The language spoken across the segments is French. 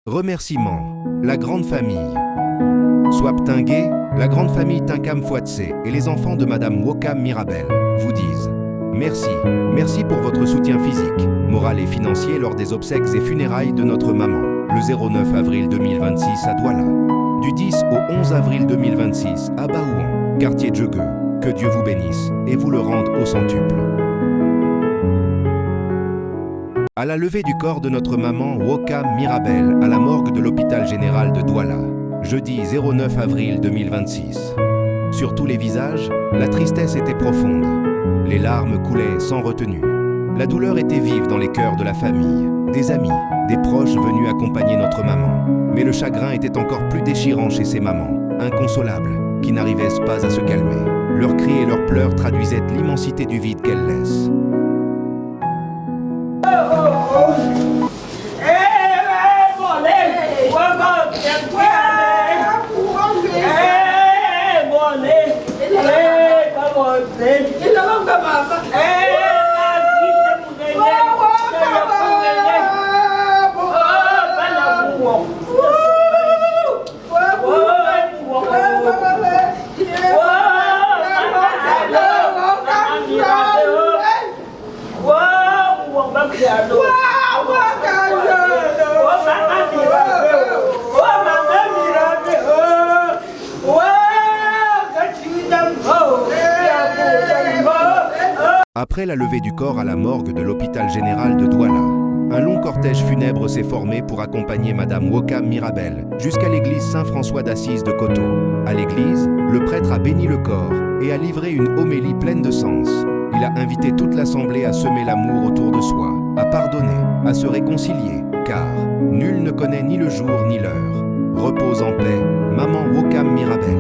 Remerciements, la grande famille. Swap Tingué, la grande famille Tinkam Fouatse et les enfants de Madame Wokam Mirabel vous disent merci. Merci pour votre soutien physique, moral et financier lors des obsèques et funérailles de notre maman, le 09 avril 2026 à Douala. Du 10 au 11 avril 2026 à Baouan, quartier Djegueux. Que Dieu vous bénisse et vous le rende au centuple. À la levée du corps de notre maman Wokam Mirabel à la morgue de l'hôpital général de Douala, jeudi 09 avril 2026. Sur tous les visages, la tristesse était profonde. Les larmes coulaient sans retenue. La douleur était vive dans les cœurs de la famille, des amis, des proches venus accompagner notre maman. Mais le chagrin était encore plus déchirant chez ces mamans, inconsolables, qui n'arrivaient pas à se calmer. Leurs cris et leurs pleurs traduisaient l'immensité du vide qu'elles laissent. Après la levée du corps à la morgue de l'hôpital général de Douala, un long cortège funèbre s'est formé pour accompagner Madame Wokam Mirabel jusqu'à l'église Saint-François d'Assise de Koto. À l'église, le prêtre a béni le corps et a livré une homélie pleine de sens. Il a invité toute l'assemblée à semer l'amour autour de soi, à pardonner, à se réconcilier, car nul ne connaît ni le jour ni l'heure. Repose en paix, Maman Wokam Mirabel.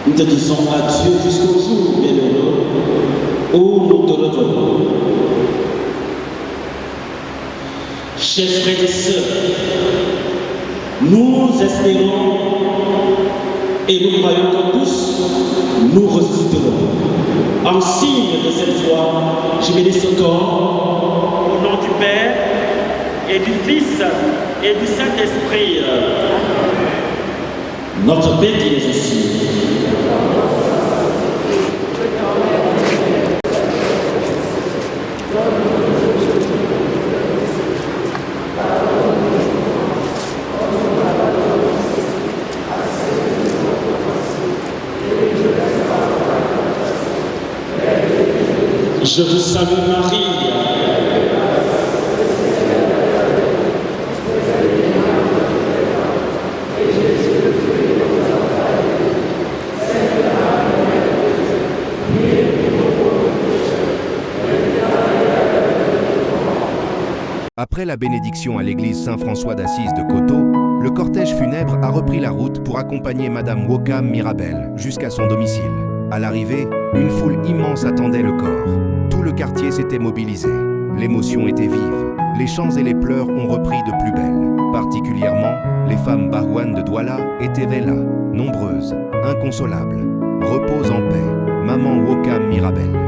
Nous te disons adieu jusqu'au jour bienheureux où nous te reverrons. Chers frères et sœurs, nous espérons et nous croyons que tous nous ressusciterons. En signe de cette foi, je bénis ce corps au nom du Père et du Fils et du Saint-Esprit. Notre Père qui est aux cieux. Je vous salue Marie. Après la bénédiction à l'église Saint-François d'Assise de Koto, le cortège funèbre a repris la route pour accompagner Madame Wokam Mirabel jusqu'à son domicile. À l'arrivée, une foule immense attendait le corps. Tout le quartier s'était mobilisé. L'émotion était vive. Les chants et les pleurs ont repris de plus belle. Particulièrement, les femmes barouanes de Douala étaient là, nombreuses, inconsolables. Repose en paix, Maman Wokam Mirabel.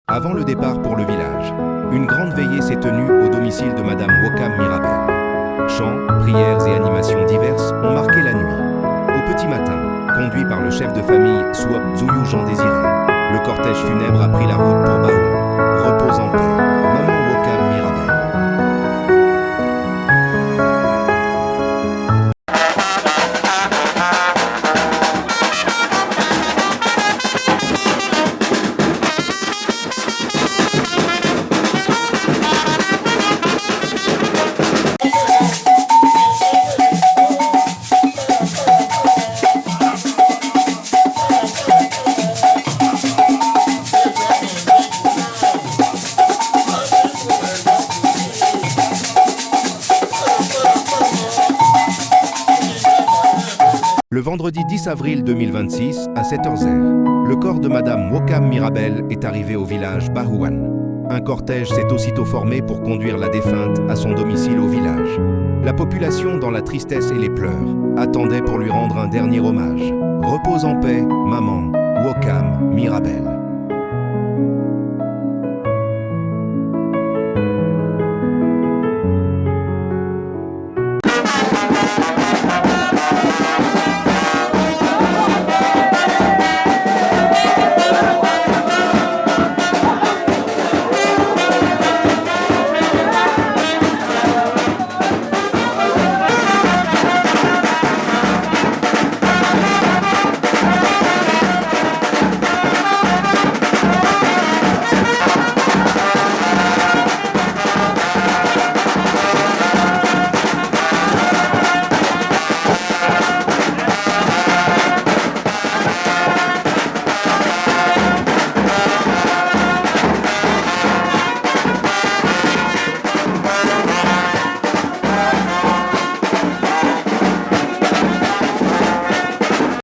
Avant le départ pour le village, une grande veillée s'est tenue au domicile de Madame Wokam Mirabel. Chants, prières et animations diverses ont marqué la nuit. Au petit matin, conduit par le chef de famille Swap Zouyou Jean Désiré, le cortège funèbre a pris la route pour Baou. Repose en paix, Maman Wokam Mirabel. Le vendredi 10 avril 2026, à 7h00, le corps de Madame Wokam Mirabel est arrivé au village Bahouane. Un cortège s'est aussitôt formé pour conduire la défunte à son domicile au village. La population, dans la tristesse et les pleurs, attendait pour lui rendre un dernier hommage. Repose en paix, maman Wokam Mirabel.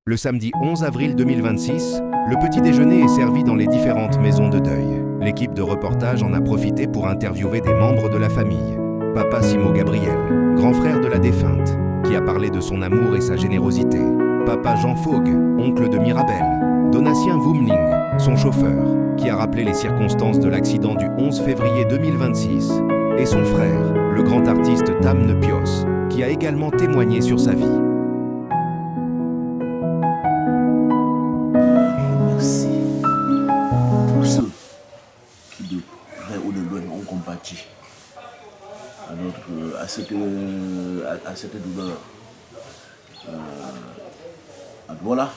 Le samedi 11 avril 2026, le petit déjeuner est servi dans les différentes maisons de deuil. L'équipe de reportage en a profité pour interviewer des membres de la famille. Papa Simo Gabriel, grand frère de la défunte, qui a parlé de son amour et sa générosité. Papa Jean Fogg, oncle de Mirabel. Donatien Wumling, son chauffeur, qui a rappelé les circonstances de l'accident du 11 février 2026. Et son frère, le grand artiste Tam Pios, qui a également témoigné sur sa vie. À cette douleur. À Douala,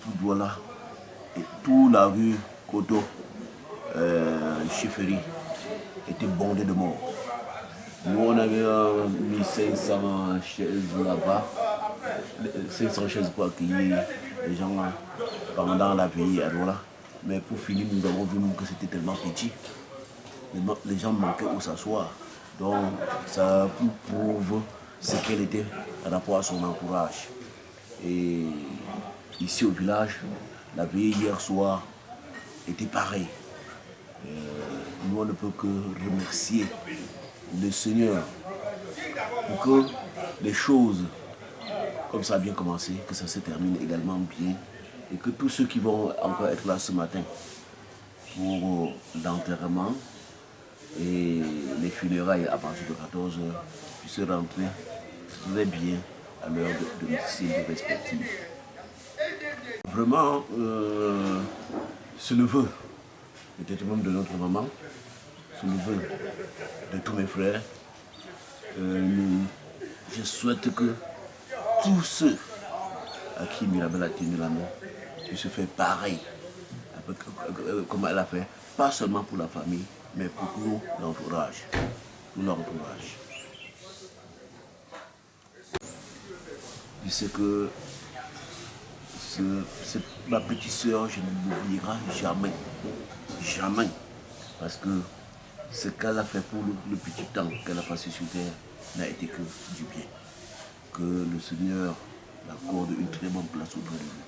tout Douala et toute la rue Koto, Chefferie était bondée de morts. Nous on avait 1500 chaises là-bas, 500 chaises pour accueillir les gens pendant la veillée à Douala. Mais pour finir, nous avons vu que c'était tellement petit. Les gens manquaient où s'asseoir. Donc ça prouve ce qu'elle était par rapport à son entourage. Et ici au village, la veillée hier soir était pareille. Nous on ne peut que remercier le Seigneur pour que les choses, comme ça a bien commencé, que ça se termine également bien. Et que tous ceux qui vont encore être là ce matin pour l'enterrement et les funérailles à partir de 14h puissent rentrer très bien à leur domicile respectif. Vraiment, c'est le vœu, peut-être même de notre maman, c'est le vœu de tous mes frères. Je souhaite que tous ceux à qui Mirabel a tenu la main puissent faire pareil, comme elle a fait, pas seulement pour la famille, mais pour tout l'entourage. Je sais que ma petite sœur, je ne l'oublierai jamais. Jamais. Parce que ce qu'elle a fait pour le petit temps qu'elle a passé sur terre n'a été que du bien. Que le Seigneur accorde une très bonne place auprès de nous.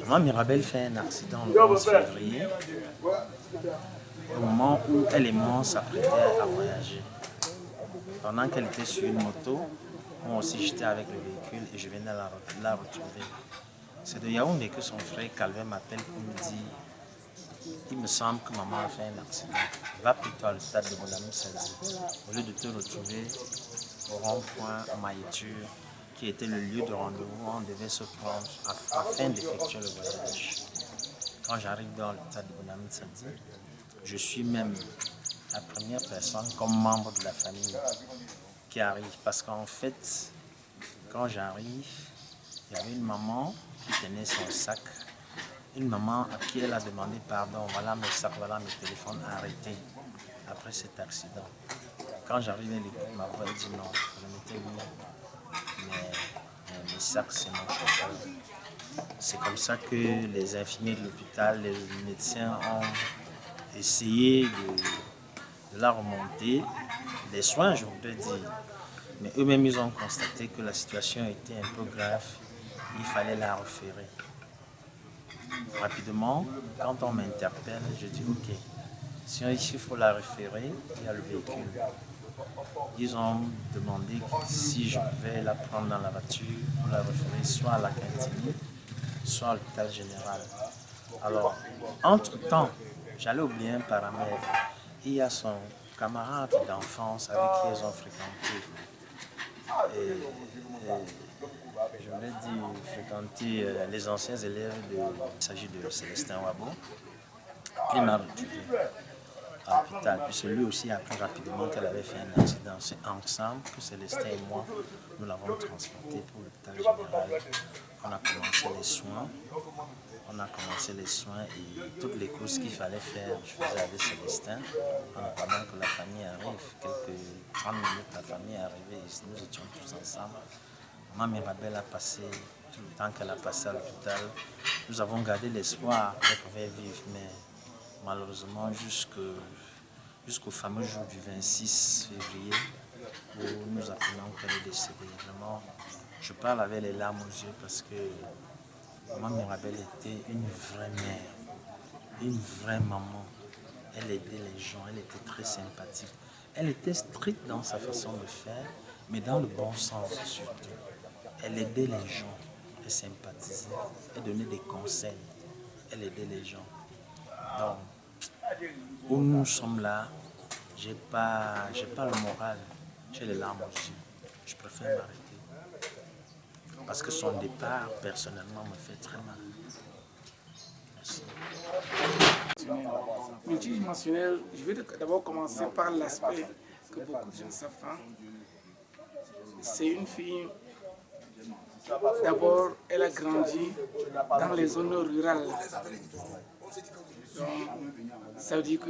Maman Mirabel fait un accident le 11 février, au moment où elle et moi s'apprêtaient à voyager. Pendant qu'elle était sur une moto, moi aussi j'étais avec le véhicule et je venais la retrouver. C'est de Yaoundé que son frère Calvin m'appelle pour me dire: il me semble que maman a fait un accident. Va plutôt à l'hôpital de Bonamou Sadi. Au lieu de te retrouver au rond-point Maïtur, qui était le lieu de rendez-vous où on devait se prendre afin d'effectuer le voyage. Quand j'arrive dans l'hôpital de Bonamou Sadi, je suis même la première personne comme membre de la famille qui arrive. Parce qu'en fait, quand j'arrive, il y avait une maman qui tenait son sac. Une maman à qui elle a demandé pardon. Voilà mes sacs, voilà mes téléphones arrêtés après cet accident. Quand j'arrivais à l'écoute, ma voix dit non. Je m'étais mis mes sacs, c'est mon chauffeur. C'est comme ça que les infirmiers de l'hôpital, les médecins ont essayé de la remonter. Les soins, je voudrais dire. Mais eux-mêmes, ils ont constaté que la situation était un peu grave. Il fallait la référer. Rapidement, quand on m'interpelle, je dis ok, si il faut la référer, il y a le véhicule. Ils ont demandé si je pouvais la prendre dans la voiture pour la référer soit à la cantine, soit à l'hôpital général. Alors, entre-temps, j'allais oublier un paramètre. Il y a son camarade d'enfance avec qui ils ont fréquenté. Je voulais dire fréquenter les anciens élèves il s'agit de Célestin Wabo. Il m'a retrouvé à l'hôpital. Puis celui aussi a appris rapidement qu'elle avait fait un accident. C'est ensemble que Célestin et moi, nous l'avons transporté pour l'hôpital général. On a commencé les soins. Et toutes les courses qu'il fallait faire, je faisais avec Célestin. En attendant que la famille arrive, quelques 30 minutes, la famille est arrivée et nous étions tous ensemble. Maman Mirabel a passé tout le temps qu'elle a passé à l'hôpital. Nous avons gardé l'espoir qu'elle pouvait vivre, mais malheureusement jusqu'au fameux jour du 26 février où nous apprenons qu'elle est décédée. Vraiment, je parle avec les larmes aux yeux parce que maman Mirabel était une vraie mère, une vraie maman. Elle aidait les gens, elle était très sympathique. Elle était stricte dans sa façon de faire, mais dans le bon sens surtout. Elle aidait les gens, elle sympathisait, elle donnait des conseils, elle aidait les gens. Donc, où nous sommes là, j'ai pas le moral, j'ai les larmes aux yeux. Je préfère m'arrêter. Parce que son départ, personnellement, me fait très mal. Merci. Multidimensionnel, je vais d'abord commencer par l'aspect que beaucoup de gens savent. C'est une fille, d'abord, elle a grandi dans les zones rurales. Donc, ça veut dire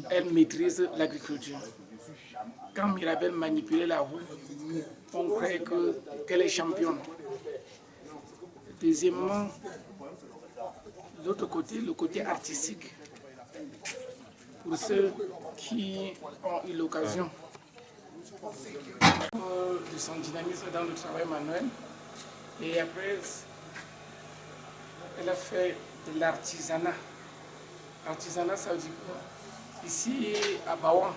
qu'elle maîtrise l'agriculture. Quand Mirabel manipulait la roue, on croyait qu'elle est championne. Deuxièmement, l'autre côté, le côté artistique. Pour ceux qui ont eu l'occasion de son dynamisme dans le travail manuel. Et après, elle a fait de l'artisanat. L'artisanat, ça veut dire quoi? Ici, à Bawan,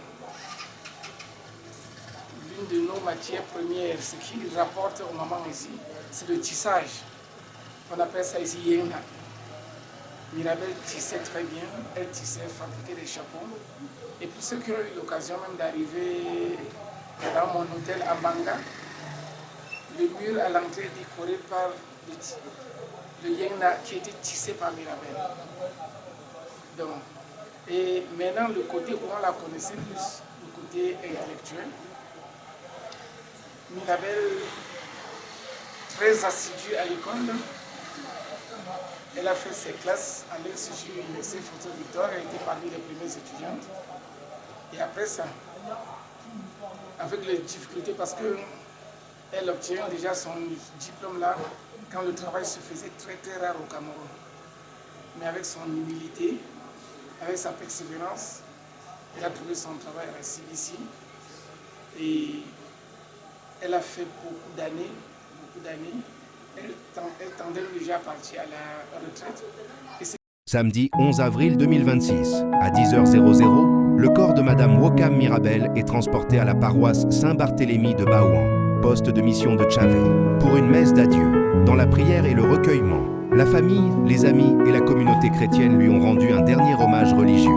l'une de nos matières premières, ce qui rapporte aux mamans ici, c'est le tissage. On appelle ça ici yenga. Mirabel tissait très bien, elle tissait, fabriquait des chapeaux. Et pour ceux qui ont eu l'occasion même d'arriver dans mon hôtel à Banga, le mur à l'entrée est décoré par le yenga qui était tissé par Mirabel. Donc, et maintenant, le côté où on la connaissait plus, le côté intellectuel, Mirabel, très assidue à l'école, elle a fait ses classes à l'Institut Université Photo Victor, elle était parmi les premières étudiantes. Et après ça, avec les difficultés, parce qu'elle obtient déjà son diplôme là, quand le travail se faisait très très rare au Cameroun. Mais avec son humilité, avec sa persévérance, elle a trouvé son travail à la CBC. Et elle a fait beaucoup d'années. Elle tendait déjà à partir à la retraite. Samedi 11 avril 2026, à 10h00, le corps de Madame Woka Mirabel est transporté à la paroisse Saint-Barthélemy de Baouan, poste de mission de Tchavé, pour une messe d'adieu. Dans la prière et le recueillement, la famille, les amis et la communauté chrétienne lui ont rendu un dernier hommage religieux.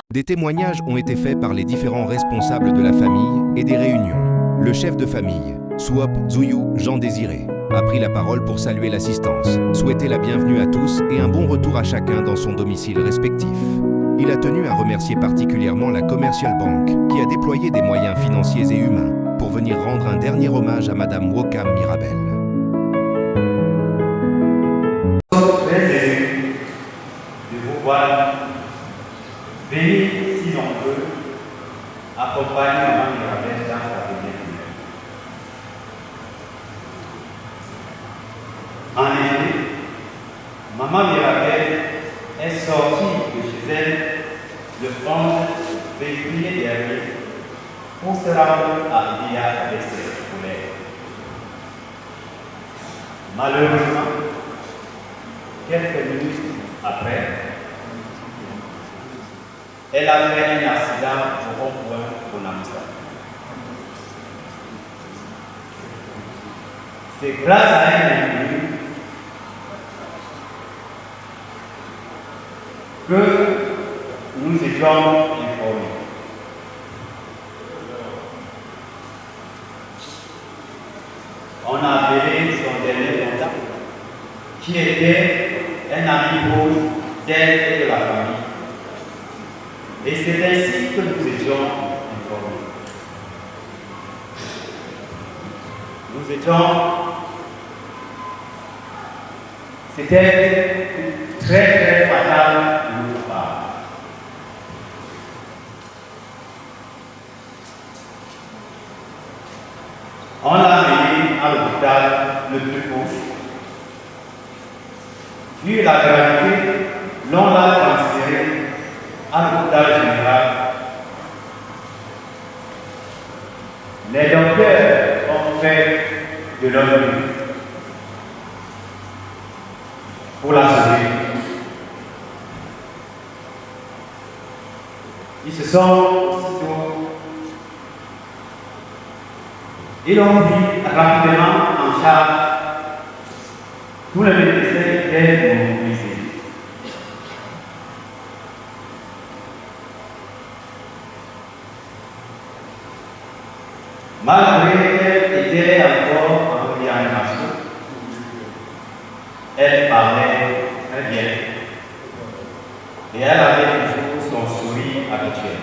Des témoignages ont été faits par les différents responsables de la famille et des réunions. Le chef de famille, Souop Zouyou Jean Désiré, a pris la parole pour saluer l'assistance, souhaiter la bienvenue à tous et un bon retour à chacun dans son domicile respectif. il a tenu à remercier particulièrement la Commercial Bank qui a déployé des moyens financiers et humains pour venir rendre un dernier hommage à Madame Woka Mirabel. Très ému de vous voir venir, si l'on peut, accompagner Maman Mirabel dans sa dernière prière. En effet, Maman Mirabel est sortie de chez elle le 11 février dernier pour se rendre à Idia avec ses collègues. Malheureusement, quelques minutes après, elle a fait un accident au rond-point Bonamoussa. C'est grâce à un inconnu que nous étions informés. On a appelé son dernier contact, qui était un ami proche d'elle et de la famille. Et c'est ainsi que nous étions informés. Nous étions. C'était très fatal de notre part. On l'a amené à l'hôpital le plus proche. Vu la gravité, l'on l'a transféré à l'hôpital général. Les docteurs ont fait de leur mieux pour la sauver. Ils se sont aussitôt, ils ont pris rapidement en charge tous les médecins qui étaient mobilisés. Malgré qu'elle était encore en réanimation, elle parlait très bien et elle avait toujours son sourire habituel.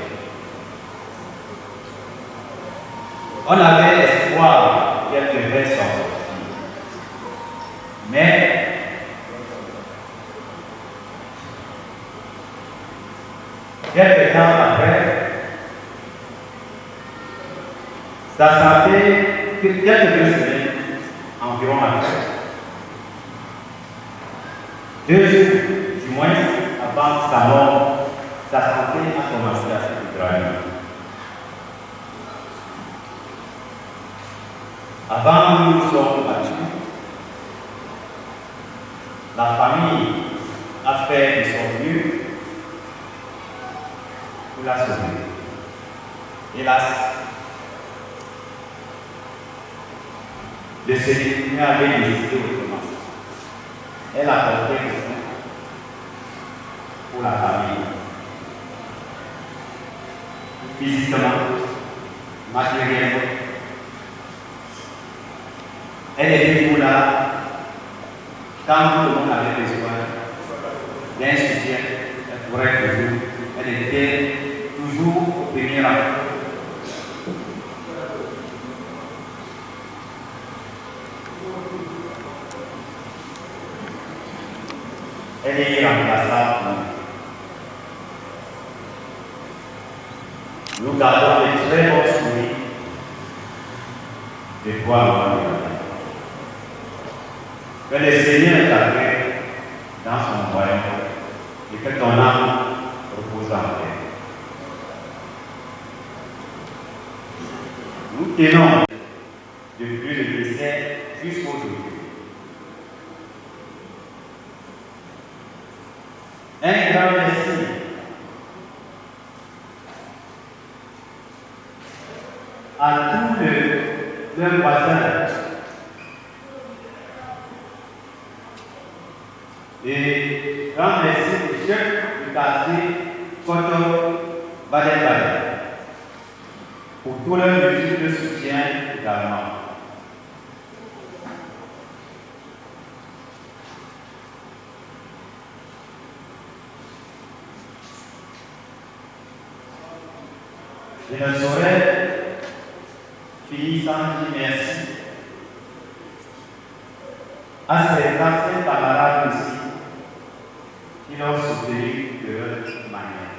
On avait espoir qu'elle devait s'en sortir. Mais quelques temps après, sa santé, quelques 2 semaines environ après, 2 jours du moins avant sa mort, sa santé a commencé à se dégrader. Avant, nous nous sommes battus. La famille a fait de son mieux pour la sauver. Hélas, le Seigneur avait décidé autrement. Elle a porté le sein pour la famille. Physiquement, matériellement, elle était toujours là quand tout le monde avait besoin d'un soutien. Elle pourrait toujours. Elle était toujours au premier rang. Elle est irremplaçable. Nous gardons de très bons souvenirs de voir que le Seigneur t'appelle dans son royaume et que ton âme repose en paix. Nous tenons depuis le décès jusqu'aujourd'hui un grand merci à tous leurs voisins et grand merci au chef du quartier Koto Badebale pour tous leurs mesures de soutien également. Je ne saurais finir sans dire merci à ces anciens camarades aussi qui l'ont soutenu de leur manière.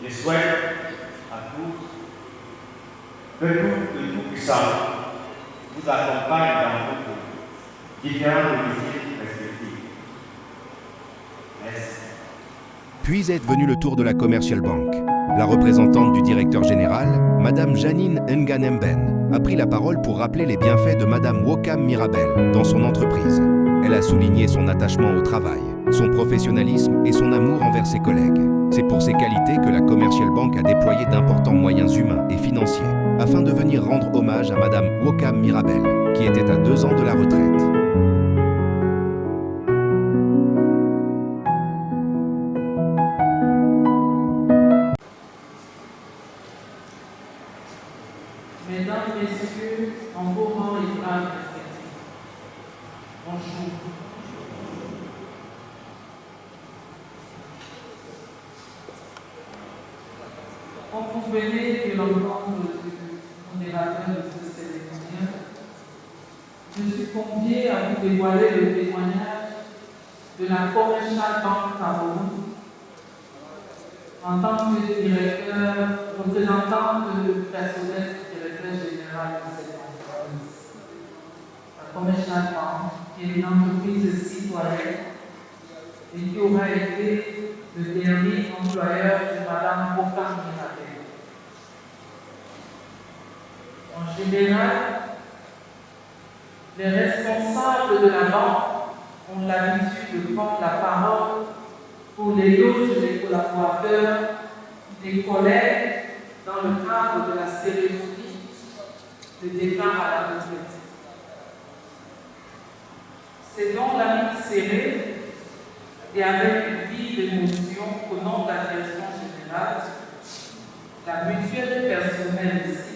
Je souhaite à tous que le Tout-Puissant vous accompagne dans vos différents domiciles respectifs. Merci. Puis est venu le tour de la Commercial Bank. La représentante du directeur général, Madame Janine Nganemben, a pris la parole pour rappeler les bienfaits de Madame Wokam Mirabel dans son entreprise. Elle a souligné son attachement au travail, son professionnalisme et son amour envers ses collègues. C'est pour ces qualités que la Commercial Bank a déployé d'importants moyens humains et financiers afin de venir rendre hommage à Madame Wokam Mirabel, qui était à 2 ans de la retraite. Mesdames, Messieurs, en vos rangs et grades respectifs, bonjour. Comme vous venez de l'entendre du modérateur de ce cérémonie, je suis convié à vous dévoiler le témoignage de la Commercial Bank Cameroun en tant que directeur, représentant du personnel du directeur général de cette entreprise. La Commercial Bank est une entreprise citoyenne et qui aura été le dernier employeur de Mme Wokam Mirabel. En général, les responsables de la banque ont l'habitude de prendre la parole pour l'éloge des collaborateurs, des collègues dans le cadre de la cérémonie de départ à la retraite. C'est donc la main serrée et avec une vive émotion au nom de la direction générale, la mutuelle personnelle ici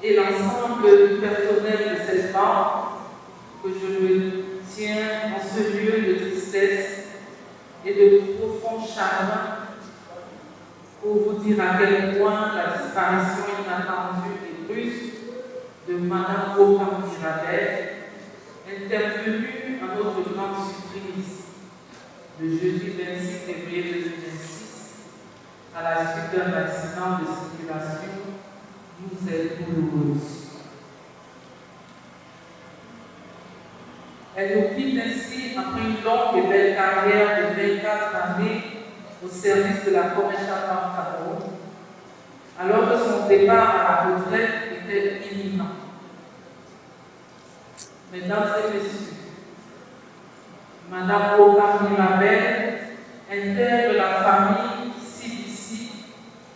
et l'ensemble du personnel de cette banque que je me tiens en ce lieu de tristesse et de profond chagrin pour vous dire à quel point la disparition inattendue et brusque de Mme Wokam Mirabel, intervenue à notre grande surprise le jeudi 26 février 2026 à la suite d'un accident de circulation, nous est douloureuse. Elle nous quitte ainsi après une longue et belle carrière de 24 années au service de la Commercial Bank Cameroun, alors que son départ à la retraite était imminent. Mesdames et messieurs, Mme Wokam Mirabel intègre la famille CBC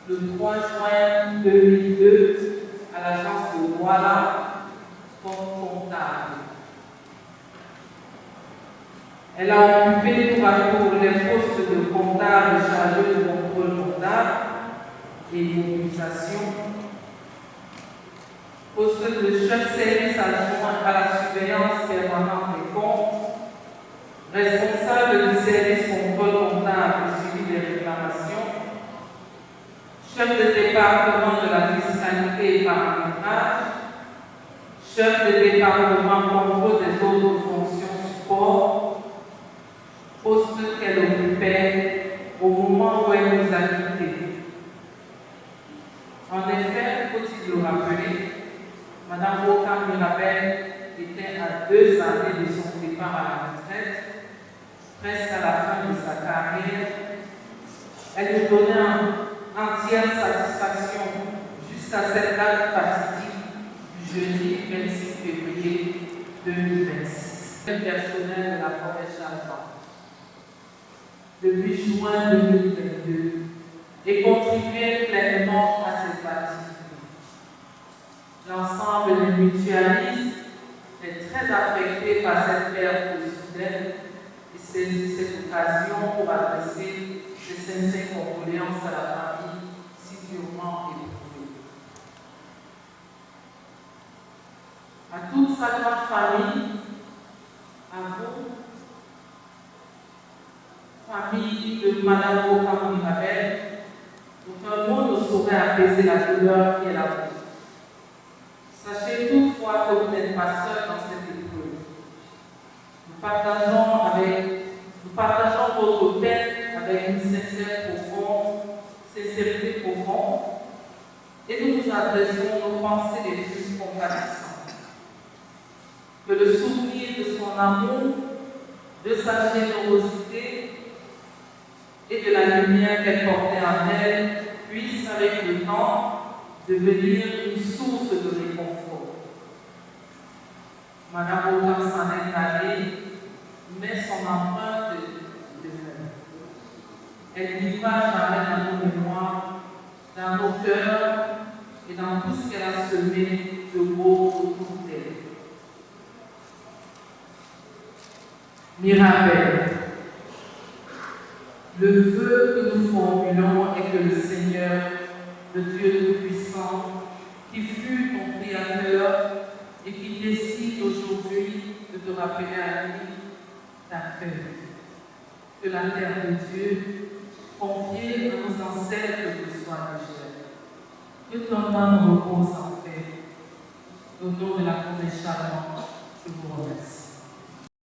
le 3 juin 2002 à l'agence de Douala comme comptable. Elle a occupé tour à tour les postes de comptable chargé de contrôle comptable et immobilisation, poste de chef service adjoint à la surveillance permanente des comptes, responsable du service contrôle comptable et suivi des réclamations, chef de département de la fiscalité et paramétrage, chef de département contrôle des autres fonctions support, poste qu'elle occupait au moment où elle nous a quittés. En effet, faut-il le rappeler, Mme Wokam Mirabel était à 2 années de son départ à la retraite, presque à la fin de sa carrière. Elle nous donnait entière satisfaction jusqu'à cette date fatidique du jeudi 26 février 2026. Le personnel de la Commercial Bank, le 8 juin 2022, et contribué pleinement à cette activité. L'ensemble des mutualistes est très affecté par cette perte soudaine et saisit cette occasion pour adresser ses sincères condoléances à la famille si durement éprouvée. À toute sa grande famille, à vous, famille de Mme Wokam de l'heure qui est la vôtre. Sachez toutefois que vous n'êtes pas seul dans cette épreuve. Nous partageons votre peine avec une sincérité profonde, et nous nous adressons nos pensées les plus compatissantes. Que le souvenir de son amour, de sa générosité et de la lumière qu'elle portait en elle puisse, avec le temps, devenir une source de réconfort. Madame Autant s'en est allée, mais son empreinte demeure. Elle vivra jamais dans nos mémoires, dans nos cœurs et dans tout ce qu'elle a semé de beau autour d'elle. Mirabel, le vœu que nous formulons est que le Seigneur, le Dieu Tout-Puissant, qui fut ton Créateur et qui décide aujourd'hui de te rappeler à lui, t'accueille. Que la terre de Dieu, confiée à nos ancêtres, te soit légère. Que ton âme repose en paix. Au nom de la Cour des Charmants, je vous remercie.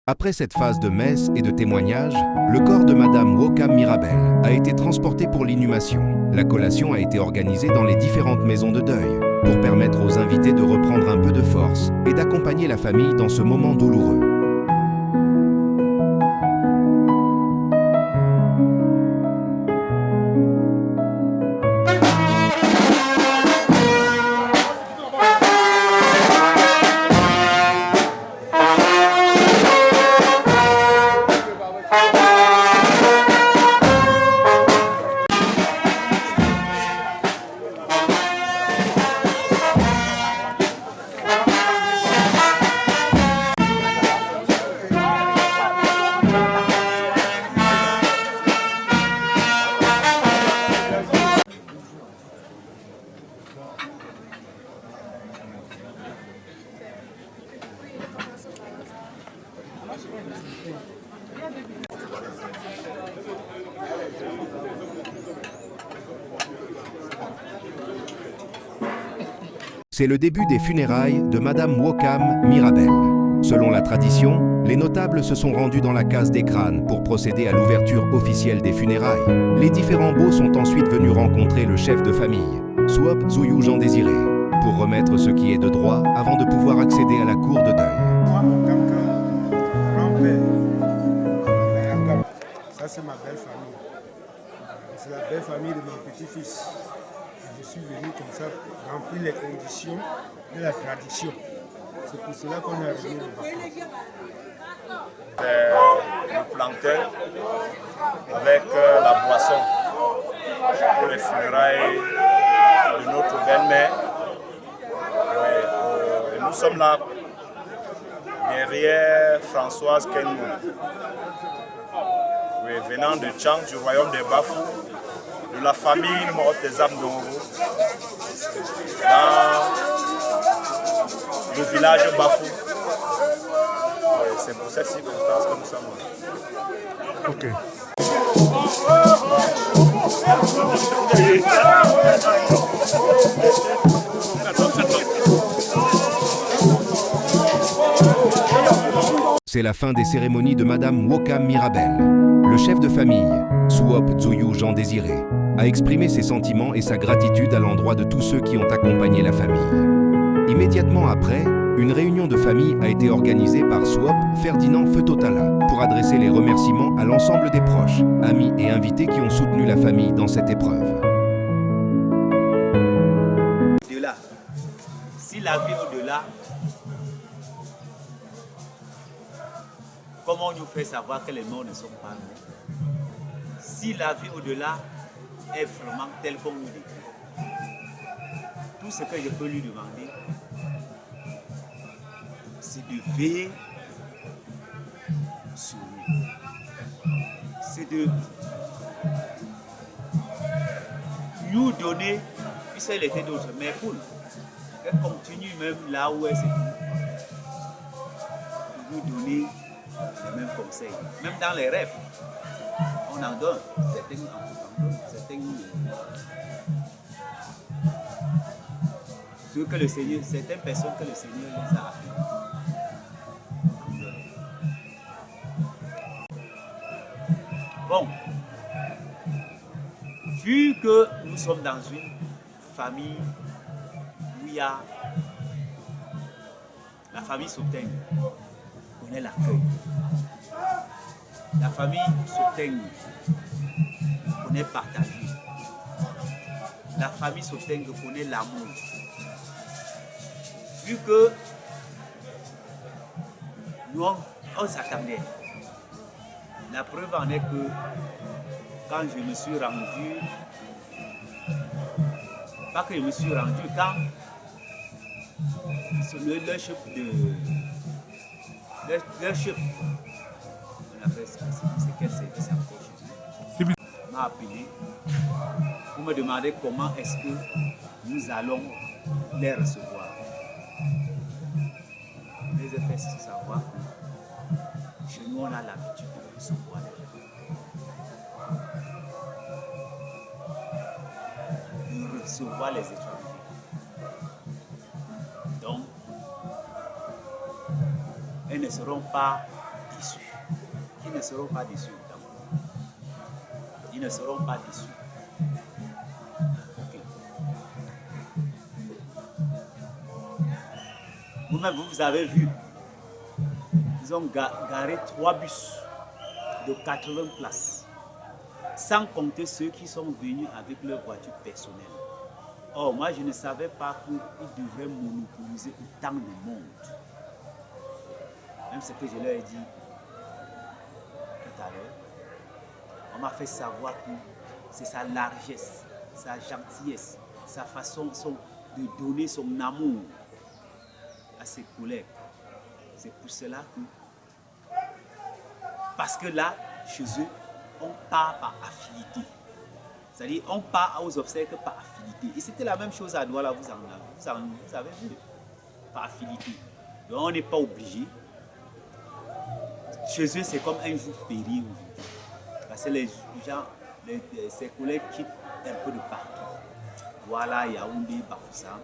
Après cette phase de messe et de témoignage, le corps de Madame Wokam Mirabel a été transporté pour l'inhumation. La collation a été organisée dans les différentes maisons de deuil pour permettre aux invités de reprendre un peu de force et d'accompagner la famille dans ce moment douloureux. C'est le début des funérailles de Madame Wokam Mirabel. Selon la tradition, les notables se sont rendus dans la case des crânes pour procéder à l'ouverture officielle des funérailles. Les différents beaux sont ensuite venus rencontrer le chef de famille, Souop Zouyou Jean Désiré, pour remettre ce qui est de droit avant de pouvoir accéder à la cour de deuil. Moi, en tant que grand-père, ça c'est ma belle famille. C'est la belle famille de mon petit-fils. Je suis venu comme ça remplir les conditions de la tradition. C'est pour cela qu'on a réuni le bateau. Le plantain avec la boisson pour les funérailles de notre belle-mère. Et nous sommes là derrière Françoise Kenmou, venant de Tchang, du royaume des Bafou, de la famille morte des Amdongo, dans le village Bafou. C'est pour cette circonstance que nous sommes là. Ok. C'est la fin des cérémonies de Madame Wokam Mirabel. Le chef de famille, Souop Zouyou Jean Désiré, a exprimé ses sentiments et sa gratitude à l'endroit de tous ceux qui ont accompagné la famille. Immédiatement après, une réunion de famille a été organisée par Souop Ferdinand Feutotala pour adresser les remerciements à l'ensemble des proches, amis et invités qui ont soutenu la famille dans cette épreuve. Au-delà, si la vie au-delà, comment on nous fait savoir que les morts ne sont pas morts? Si la vie au-delà est vraiment telle qu'on nous dit, tout ce que je peux lui demander, c'est de veiller sur lui. C'est de nous donner, puisqu'elle était d'autres, mais pour qu'elle continue même là où elle s'est nous donner les mêmes conseils. Même dans les rêves, on en donne certains. ceux que le Seigneur, certaines personnes que le Seigneur les a appelées. Bon, vu que nous sommes dans une famille où il y a la famille Soteng, connaît l'accueil. La famille Soteng connaît partager. La famille Soteng connaît l'amour. Vu que nous, on s'attendait. La preuve en est que quand je me suis rendu, pas que je me suis rendu, quand le chef on appelle ça, c'est quel service encore m'a appelé pour me demander comment est-ce que nous allons les recevoir. Je les ai fait savoir que chez nous on a l'habitude de recevoir les gens. De recevoir les étrangers. Donc, elles ne seront pas déçus. Ils ne seront pas déçus. Ils ne seront pas déçus. Okay. Vous-même, vous avez vu, ils ont garé 3 bus de 80 places, sans compter ceux qui sont venus avec leur voiture personnelle. Or, moi, je ne savais pas qu'ils devraient monopoliser autant de monde. Même ce que je leur ai dit tout à l'heure, on m'a fait savoir que c'est sa largesse, sa gentillesse, sa façon de donner son amour à ses collègues. C'est pour cela que, parce que là, chez eux, on part par affinité. C'est-à-dire, on part aux obsèques par affinité. Et c'était la même chose à Douala, vous avez vu, par affinité. Donc, on n'est pas obligé. Chez eux, c'est comme un jour férié aujourd'hui. Parce que les gens, ses collègues quittent un peu de partout. Voilà, Yaoundé, Bafoussam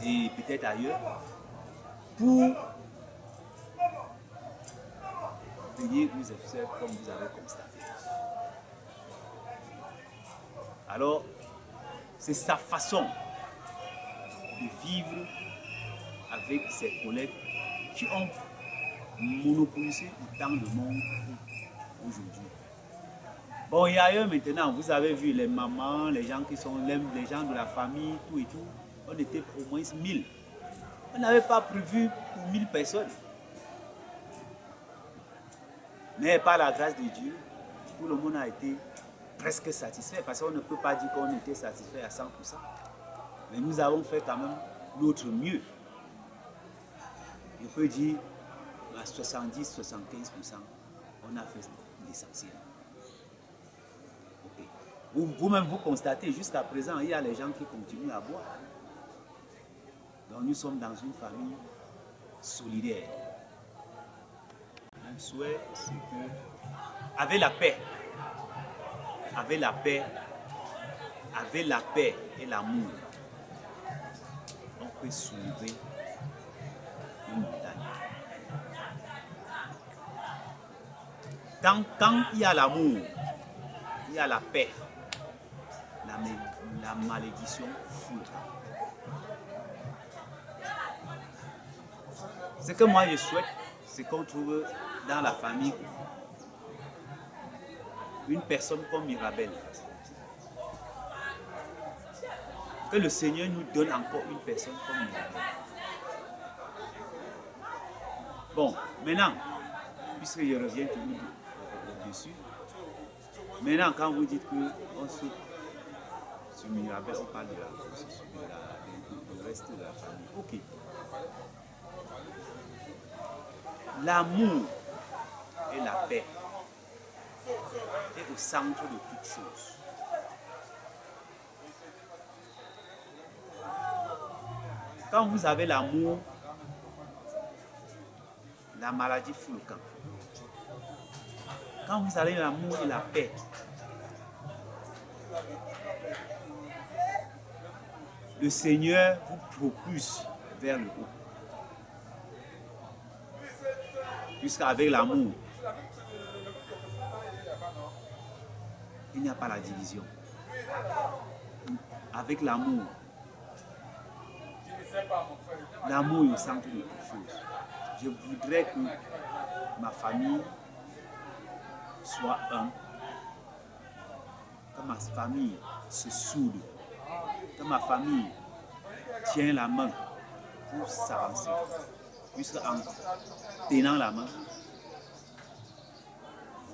et peut-être ailleurs pour venir nous observer comme vous avez constaté. Alors, c'est sa façon de vivre avec ses collègues qui ont monopolisé autant de monde aujourd'hui. Bon, il y a ailleurs maintenant, vous avez vu les mamans, les gens qui sont les gens de la famille, tout et tout. On était au moins 1000. On n'avait pas prévu pour 1000 personnes. Mais par la grâce de Dieu, tout le monde a été presque satisfait, parce qu'on ne peut pas dire qu'on était satisfait à 100%. Mais nous avons fait quand même notre mieux. Je peux dire à 70-75%, on a fait l'essentiel. Okay. Vous-même, vous constatez, jusqu'à présent, il y a les gens qui continuent à boire. Donc nous sommes dans une famille solidaire. Mon souhait, c'est que, avec la paix et l'amour, on peut soulever une montagne. Quand il y a l'amour, il y a la paix, la malédiction fout. Ce que moi je souhaite, c'est qu'on trouve dans la famille une personne comme Mirabel. Que le Seigneur nous donne encore une personne comme Mirabel. Bon, maintenant, puisque je reviens toujours dessus, maintenant quand vous dites qu'on saute sur Mirabel, on parle du reste de la famille. Ok. L'amour et la paix est au centre de toutes choses. Quand vous avez l'amour, la maladie fout le camp. Quand vous avez l'amour et la paix, le Seigneur vous propulse vers le haut. Puisqu'avec l'amour, il n'y a pas la division. Avec l'amour, l'amour est au centre de toute chose. Je voudrais que ma famille soit un, que ma famille se soude, que ma famille tienne la main pour s'avancer. Puisque en tenant la main,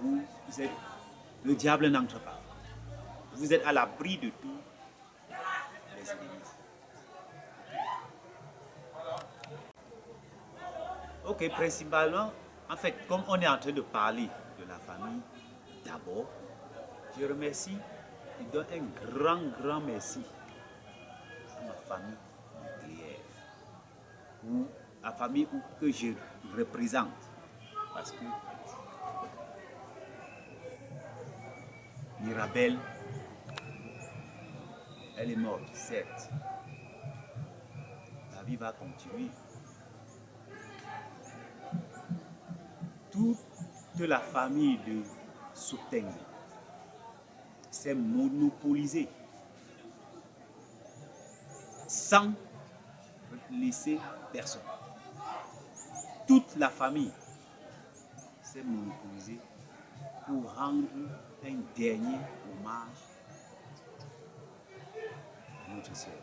vous êtes, le diable n'entre pas. Vous êtes à l'abri de tous les ennemis. Ok, principalement, en fait, comme on est en train de parler de la famille, d'abord, je remercie, je donne un grand merci à ma famille nucléaire, ou la famille que je représente, parce que Mirabel, elle est morte, certes. La vie va continuer. Toute la famille de Souteng s'est monopolisée sans laisser personne. Toute la famille s'est monopolisée pour rendre un dernier hommage à notre Seigneur.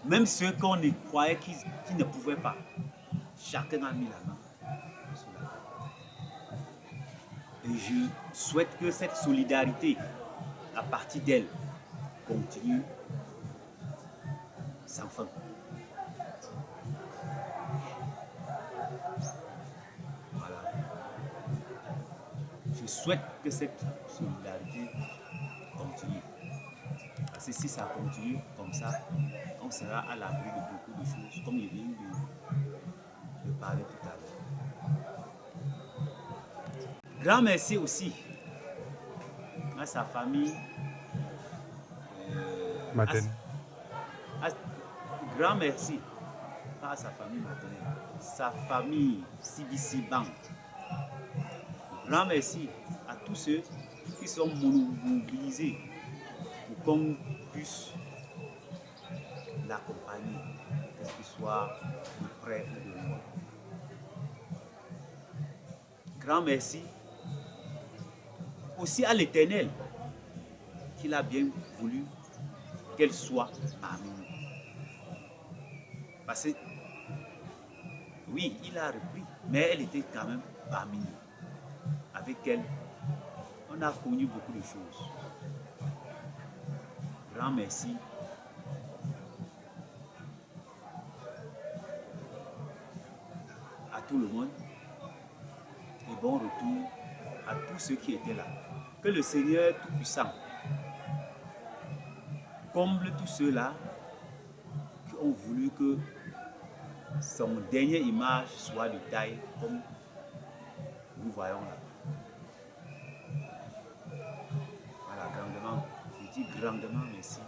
Même ceux qu'on ne croyait qu'ils ne pouvaient pas, chacun a mis la main sur la table. Et je souhaite que cette solidarité, à partir d'elle, continue sans fin. Voilà. Je souhaite que cette solidarité continue. Parce que si ça continue comme ça, on sera à l'abri de beaucoup de choses, comme il vient de parler tout à l'heure. Grand merci aussi à sa famille. Grand merci à sa famille maternelle, sa famille CBC Bank. Grand merci à tous ceux qui sont mobilisés pour qu'on puisse l'accompagner, qu'il soit de près ou de loin. Grand merci aussi à l'Éternel, qu'il a bien voulu qu'elle soit parmi nous. Parce que, oui, il a repris, mais elle était quand même parmi nous. Avec elle, on a connu beaucoup de choses. Grand merci à tout le monde et bon retour à tous ceux qui étaient là. Que le Seigneur Tout-Puissant comble tous ceux-là qui ont voulu que son dernière image soit de taille comme nous voyons là. Voilà, grandement, je dis grandement merci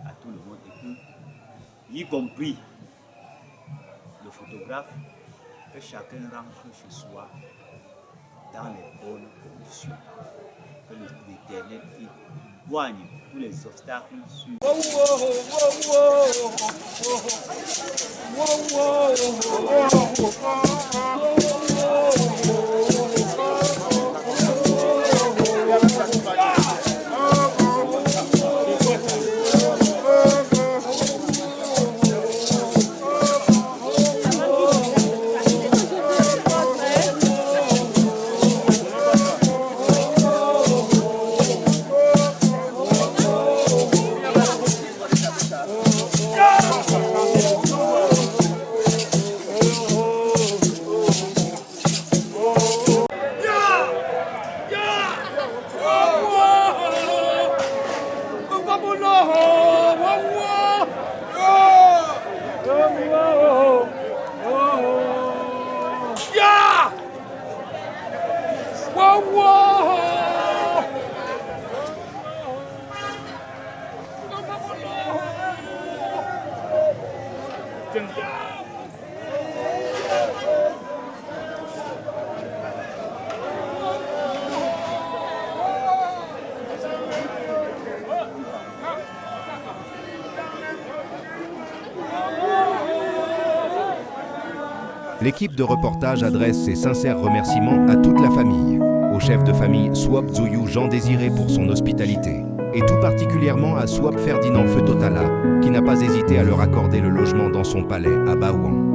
à tout le monde et que, y compris le photographe, que chacun rentre chez soi dans les bonnes conditions. Que l'Éternel éloigne tous les obstacles sur L'équipe de reportage adresse ses sincères remerciements à toute la famille, au chef de famille Swap Zouyou Jean Désiré pour son hospitalité, et tout particulièrement à Swap Ferdinand Feutotala, qui n'a pas hésité à leur accorder le logement dans son palais à Baouan.